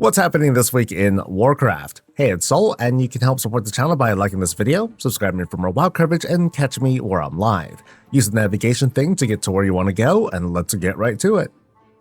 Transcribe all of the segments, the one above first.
What's happening this week in Warcraft? Hey, it's Soul, and you can help support the channel by liking this video, subscribing for more WoW coverage, and catch me where I'm live. Use the navigation thing to get to where you want to go, and let's get right to it.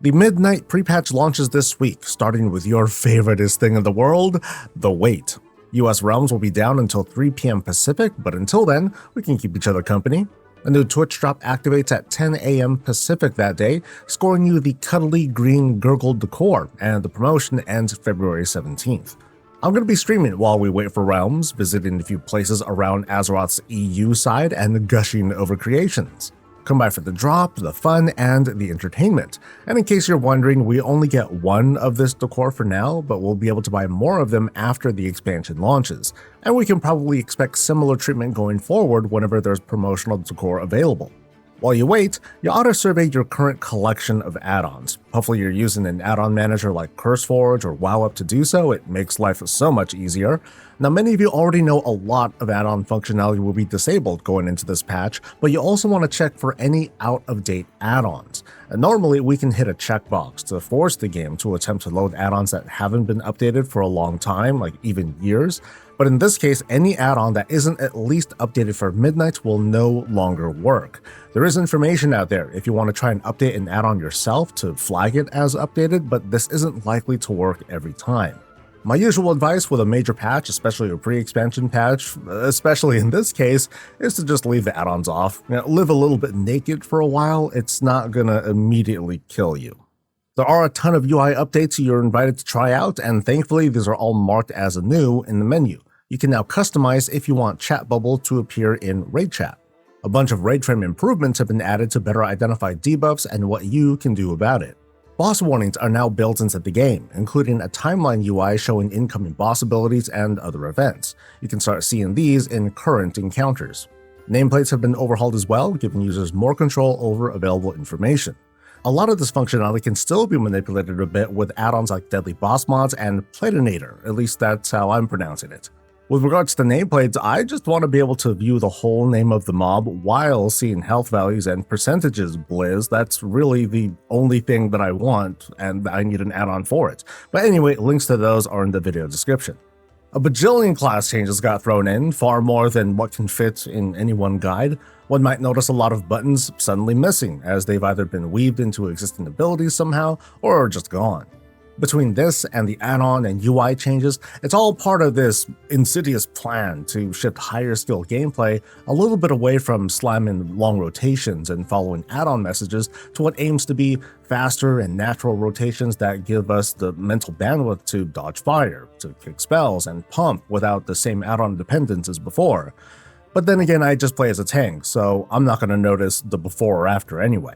The Midnight pre-patch launches this week, starting with your favoriteest thing in the world, the wait. US realms will be down until 3 PM Pacific, but until then, we can keep each other company. A new Twitch drop activates at 10 AM Pacific that day, scoring you the cuddly green gurgle decor, and the promotion ends February 17th. I'm going to be streaming while we wait for realms, visiting a few places around Azeroth's EU side, and gushing over creations. Come by for the drop, the fun, and the entertainment. And in case you're wondering, we only get one of this decor for now, but we'll be able to buy more of them after the expansion launches. And we can probably expect similar treatment going forward whenever there's promotional decor available. While you wait, you ought to survey your current collection of add-ons. Hopefully you're using an add-on manager like CurseForge or WoWup to do so. It makes life so much easier. Now, many of you already know a lot of add-on functionality will be disabled going into this patch, but you also want to check for any out-of-date add-ons. And normally, we can hit a checkbox to force the game to attempt to load add-ons that haven't been updated for a long time, like even years. But in this case, any add-on that isn't at least updated for Midnight will no longer work. There is information out there if you want to try and update an add-on yourself to flag it as updated, but this isn't likely to work every time. My usual advice with a major patch, especially a pre-expansion patch, especially in this case, is to just leave the add-ons off. Live a little bit naked for a while. It's not gonna immediately kill you. There are a ton of UI updates you're invited to try out, and thankfully these are all marked as new in the menu. You can now customize if you want Chat Bubble to appear in Raid Chat. A bunch of raid frame improvements have been added to better identify debuffs and what you can do about it. Boss warnings are now built into the game, including a timeline UI showing incoming boss abilities and other events. You can start seeing these in current encounters. Nameplates have been overhauled as well, giving users more control over available information. A lot of this functionality can still be manipulated a bit with add-ons like Deadly Boss Mods and Platinator, at least that's how I'm pronouncing it. With regards to nameplates, I just want to be able to view the whole name of the mob while seeing health values and percentages blizz. That's really the only thing that I want, and I need an add-on for it. But anyway, links to those are in the video description. A bajillion class changes got thrown in, far more than what can fit in any one guide. One might notice a lot of buttons suddenly missing, as they've either been weaved into existing abilities somehow, or are just gone. Between this and the add-on and UI changes, it's all part of this insidious plan to shift higher skill gameplay a little bit away from slamming long rotations and following add-on messages to what aims to be faster and natural rotations that give us the mental bandwidth to dodge fire, to kick spells, and pump without the same add-on dependence as before. But then again, I just play as a tank, so I'm not going to notice the before or after anyway.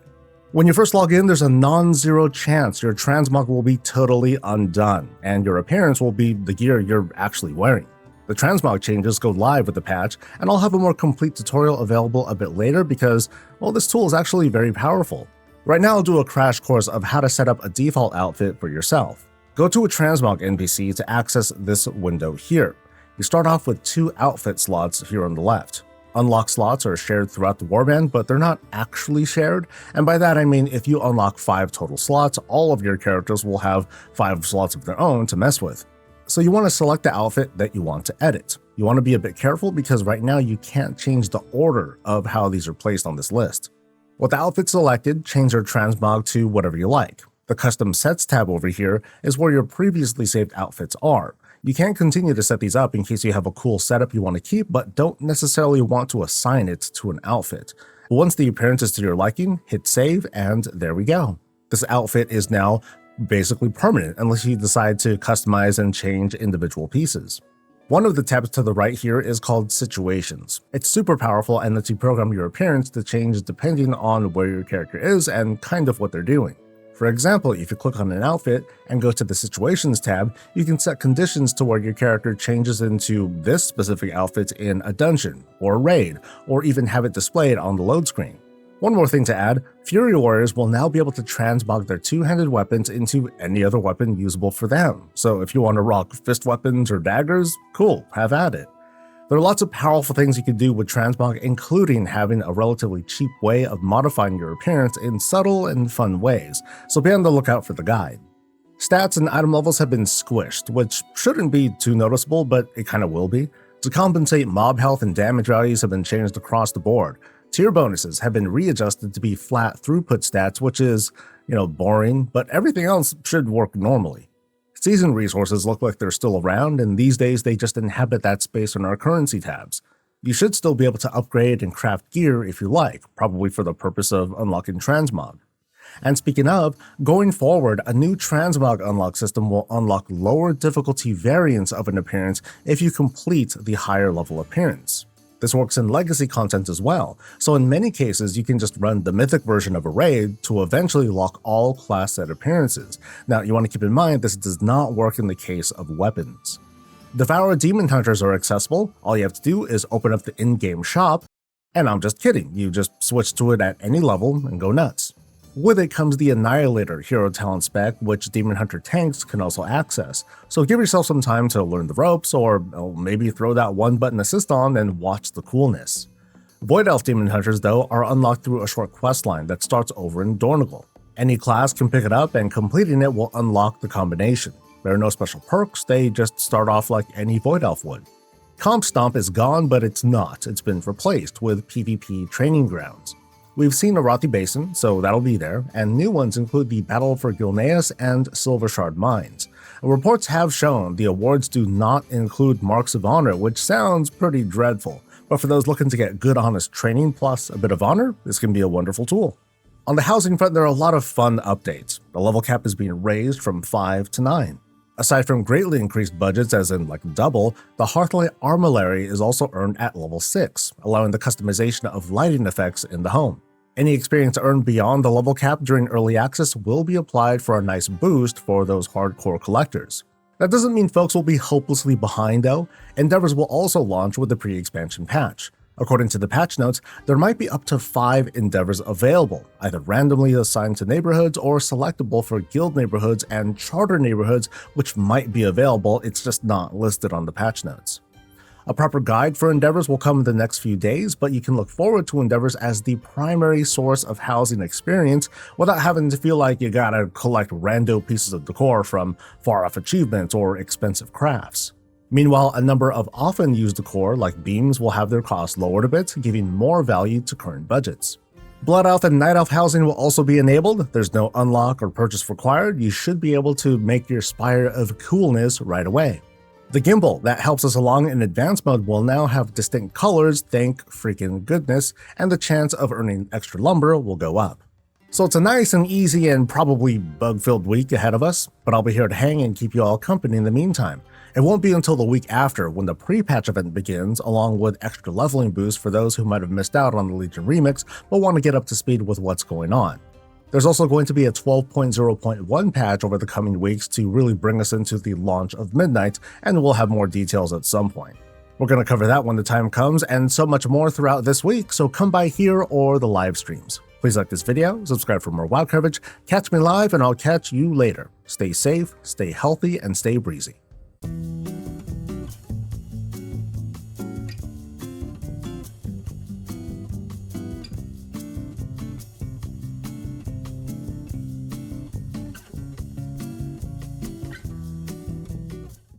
When you first log in, there's a non-zero chance your transmog will be totally undone, and your appearance will be the gear you're actually wearing. The transmog changes go live with the patch, and I'll have a more complete tutorial available a bit later because, well, this tool is actually very powerful. Right now, I'll do a crash course of how to set up a default outfit for yourself. Go to a transmog NPC to access this window here. You start off with 2 outfit slots here on the left. Unlock slots are shared throughout the warband, but they're not actually shared, and by that I mean if you unlock 5 total slots, all of your characters will have 5 slots of their own to mess with. So you want to select the outfit that you want to edit. You want to be a bit careful because right now you can't change the order of how these are placed on this list. With the outfit selected, change your transmog to whatever you like. The Custom Sets tab over here is where your previously saved outfits are. You can continue to set these up in case you have a cool setup you want to keep, but don't necessarily want to assign it to an outfit. Once the appearance is to your liking, hit save, and there we go. This outfit is now basically permanent unless you decide to customize and change individual pieces. One of the tabs to the right here is called Situations. It's super powerful and lets you program your appearance to change depending on where your character is and kind of what they're doing. For example, if you click on an outfit and go to the Situations tab, you can set conditions to where your character changes into this specific outfit in a dungeon, or a raid, or even have it displayed on the load screen. One more thing to add, Fury Warriors will now be able to transmog their two-handed weapons into any other weapon usable for them. So if you want to rock fist weapons or daggers, cool, have at it. There are lots of powerful things you can do with Transmog, including having a relatively cheap way of modifying your appearance in subtle and fun ways, so be on the lookout for the guide. Stats and item levels have been squished, which shouldn't be too noticeable, but it kinda will be. To compensate, mob health and damage values have been changed across the board. Tier bonuses have been readjusted to be flat throughput stats, which is, boring, but everything else should work normally. Season resources look like they're still around, and these days they just inhabit that space in our currency tabs. You should still be able to upgrade and craft gear if you like, probably for the purpose of unlocking Transmog. And speaking of, going forward, a new Transmog unlock system will unlock lower difficulty variants of an appearance if you complete the higher level appearance. This works in legacy content as well, so in many cases you can just run the mythic version of a raid to eventually lock all class set appearances. Now you want to keep in mind this does not work in the case of weapons. Devourer Demon Hunters are accessible. All you have to do is open up the in-game shop, and I'm just kidding, you just switch to it at any level and go nuts. With it comes the Annihilator hero talent spec, which Demon Hunter tanks can also access, so give yourself some time to learn the ropes, or maybe throw that one button assist on and watch the coolness. Void Elf Demon Hunters, though, are unlocked through a short questline that starts over in Dornagal. Any class can pick it up, and completing it will unlock the combination. There are no special perks, they just start off like any Void Elf would. Comp Stomp is gone, but it's not. It's been replaced with PvP training grounds. We've seen Arathi Basin, so that'll be there, and new ones include the Battle for Gilneas and Silver Shard Mines. Reports have shown the awards do not include Marks of Honor, which sounds pretty dreadful, but for those looking to get good honest training plus a bit of honor, this can be a wonderful tool. On the housing front, there are a lot of fun updates. The level cap is being raised from 5 to 9. Aside from greatly increased budgets, as in like double, the Hearthlight Armillary is also earned at level 6, allowing the customization of lighting effects in the home. Any experience earned beyond the level cap during early access will be applied for a nice boost for those hardcore collectors. That doesn't mean folks will be hopelessly behind though. Endeavors will also launch with the pre-expansion patch. According to the patch notes, there might be up to 5 endeavors available, either randomly assigned to neighborhoods or selectable for guild neighborhoods and charter neighborhoods, which might be available, it's just not listed on the patch notes. A proper guide for endeavors will come in the next few days, but you can look forward to endeavors as the primary source of housing experience without having to feel like you gotta collect rando pieces of decor from far-off achievements or expensive crafts. Meanwhile, a number of often used decor like beams will have their costs lowered a bit, giving more value to current budgets. Blood Elf and Night Elf housing will also be enabled. There's no unlock or purchase required. You should be able to make your Spire of Coolness right away. The gimbal that helps us along in advanced mode will now have distinct colors, thank freaking goodness, and the chance of earning extra lumber will go up. So it's a nice and easy and probably bug-filled week ahead of us, but I'll be here to hang and keep you all company in the meantime. It won't be until the week after when the pre-patch event begins, along with extra leveling boosts for those who might have missed out on the Legion remix but want to get up to speed with what's going on. There's also going to be a 12.0.1 patch over the coming weeks to really bring us into the launch of Midnight, and we'll have more details at some point. We're going to cover that when the time comes, and so much more throughout this week, so come by here or the live streams. Please like this video, subscribe for more WoW coverage, catch me live, and I'll catch you later. Stay safe, stay healthy, and stay breezy.